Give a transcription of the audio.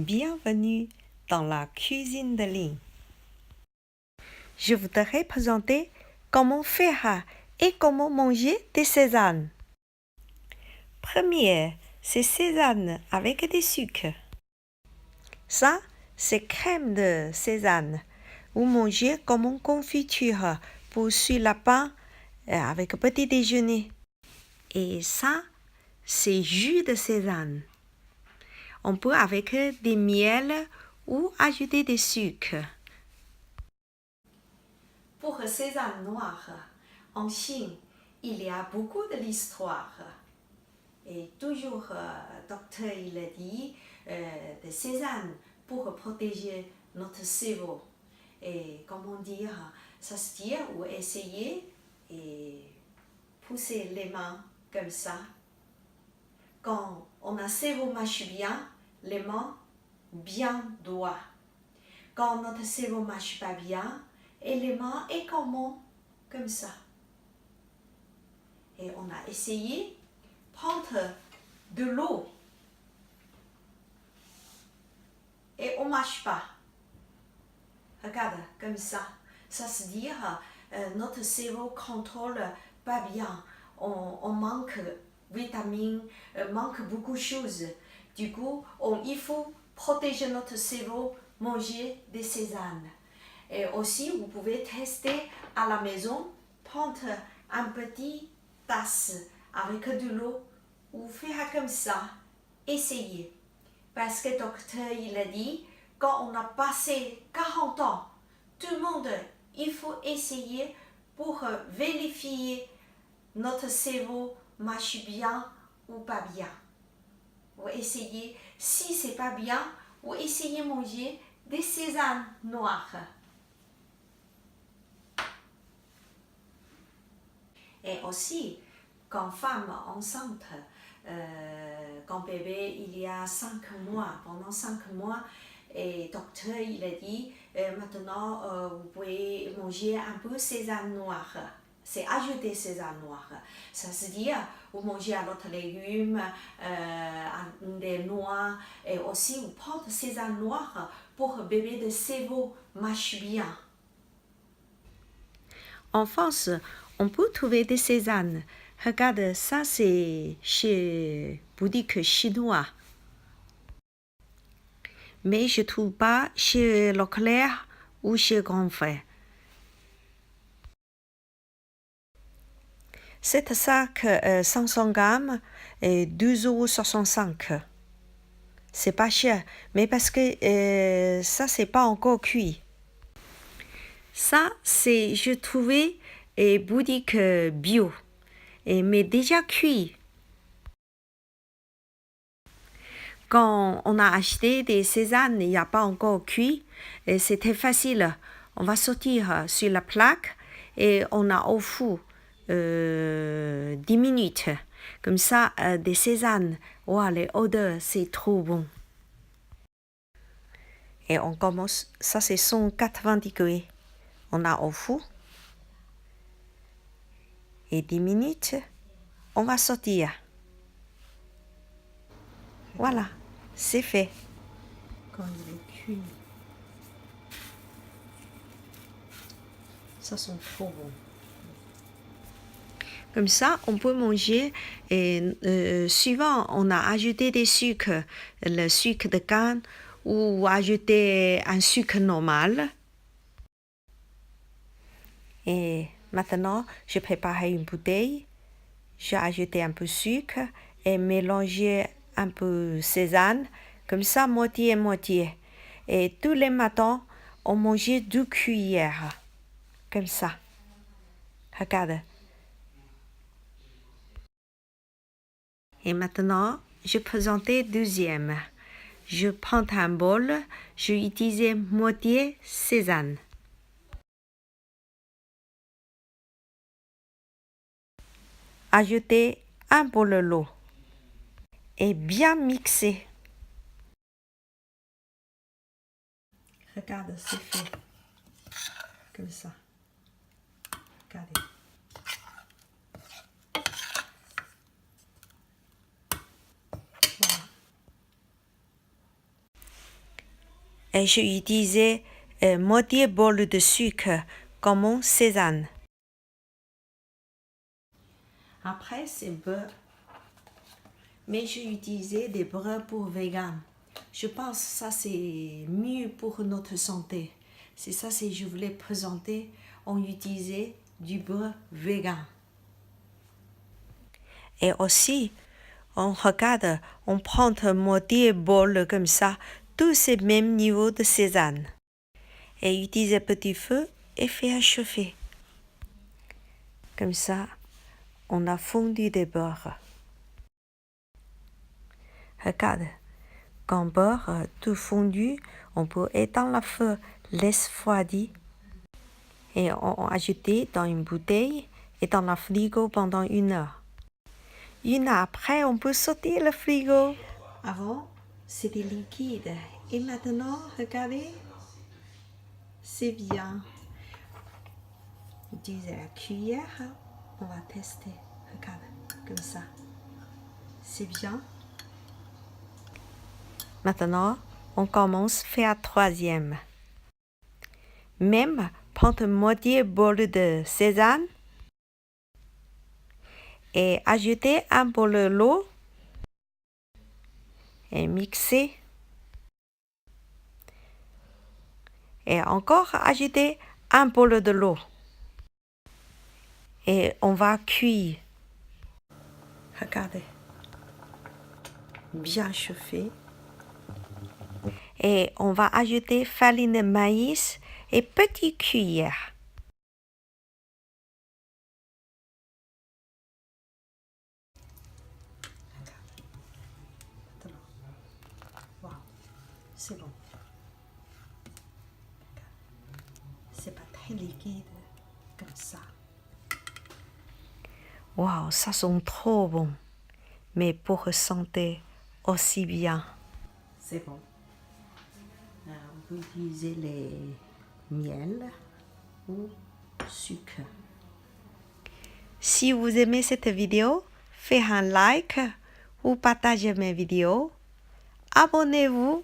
Bienvenue dans la cuisine de Lynn. Je voudrais présenter comment faire et comment manger des sésames. Premier, c'est sésame avec des sucres. Ça, c'est crème de sésame. Vous mangez comme une confiture pour suivre la pain avec petit déjeuner. Et ça, c'est jus de sésame. On peut avec des miels ou ajouter des sucres. Pour sésame noir, en Chine, il y a beaucoup de l'histoire. Et toujours, docteur il a dit de sésame pour protéger notre cerveau. Et comment dire, ça se tire ou essayer et pousser les mains comme ça. Quand on a cerveau marche bien, les mains bien droit. Quand notre cerveau marche pas bien, et les mains et comment comme ça. Et on a essayé prendre de l'eau et on marche pas. Regarde comme ça. Ça se dit notre cerveau contrôle pas bien. On manque vitamines, manque beaucoup de choses. Du coup, il faut protéger notre cerveau, manger des sésames. Et aussi, vous pouvez tester à la maison, prendre un petit tasse avec de l'eau ou faire comme ça, essayez. Parce que le docteur il a dit, quand on a passé 40 ans, tout le monde, il faut essayer pour vérifier notre cerveau marche bien ou pas bien. Vous essayez, si c'est pas bien, vous essayez de manger des sésames noirs. Et aussi, quand femme enceinte, quand bébé il y a 5 mois, pendant 5 mois, et docteur il a dit, maintenant vous pouvez manger un peu sésame noir. C'est ajouter sésame noir. Ça se dit, vous mangez un autre légume, des noix, et aussi vous prenez sésame noir pour bébé de cerveau marche bien. En France, on peut trouver des sésames. Regarde, ça c'est chez boutique chinois. Mais je ne trouve pas chez Leclerc ou chez Grand Frère. Cet sac 500 grammes est 2,65 €. C'est pas cher, mais parce que ça c'est pas encore cuit. Ça c'est je trouvais boutique bio, mais déjà cuit. Quand on a acheté des sésames, il n'y a pas encore cuit, et c'était facile. On va sortir sur la plaque et on a au four 10 minutes. Comme ça, des sésames, wow, les odeurs, c'est trop bon. Et on commence, ça c'est 180 degrés. On a au four. Et 10 minutes, on va sortir. Voilà, c'est fait. Quand il est cuit, ça sent trop bon. Comme ça, on peut manger et suivant, on a ajouté des sucres, le sucre de canne ou ajouter un sucre normal. Et maintenant, je prépare une bouteille. J'ai ajouté un peu de sucre et mélangé un peu sésame. Comme ça, moitié et moitié. Et tous les matins, on mangeait 2 cuillères. Comme ça. Regarde. Et maintenant, je présentais deuxième. Je prends un bol, je utilise moitié sésame. Ajoutez un bol d'eau et bien mixer. Regarde, c'est fait. Comme ça. Regardez. Voilà. Et j'ai utilisé moitié bol de sucre comme mon sésame. Après, c'est beurre. Mais j'ai utilisé des beurres pour vegan. Je pense que ça, c'est mieux pour notre santé. C'est ça que je voulais présenter. On utilisait du beurre vegan. Et aussi, on regarde, on prend un moitié bol comme ça, tous ces mêmes niveaux de sésame. Et utilise un petit feu et faire chauffer. Comme ça, on a fondu des beurres. Regarde, quand le beurre tout fondu, on peut éteindre le feu, laisse refroidir et on ajoute dans une bouteille et dans le frigo pendant 1 heure. 1 heure après, on peut sortir le frigo. Avant, c'était liquide. Et maintenant, regardez, c'est bien. Utilisez la cuillère, on va tester. Regarde, comme ça. C'est bien. Maintenant, on commence à faire 3e. Même prendre moitié bol de sésame et ajouter un bol d'eau et mixer. Et encore ajouter un bol de l'eau. Et on va cuire. Regardez. Bien chauffé. Et on va ajouter farine de maïs et petite cuillère. Wow, c'est bon. C'est pas très liquide comme ça. Wow, ça sent trop bon. Mais pour santé aussi bien. C'est bon. On peut utiliser les miel ou sucre. Si vous aimez cette vidéo, faites un like ou partagez mes vidéos. Abonnez-vous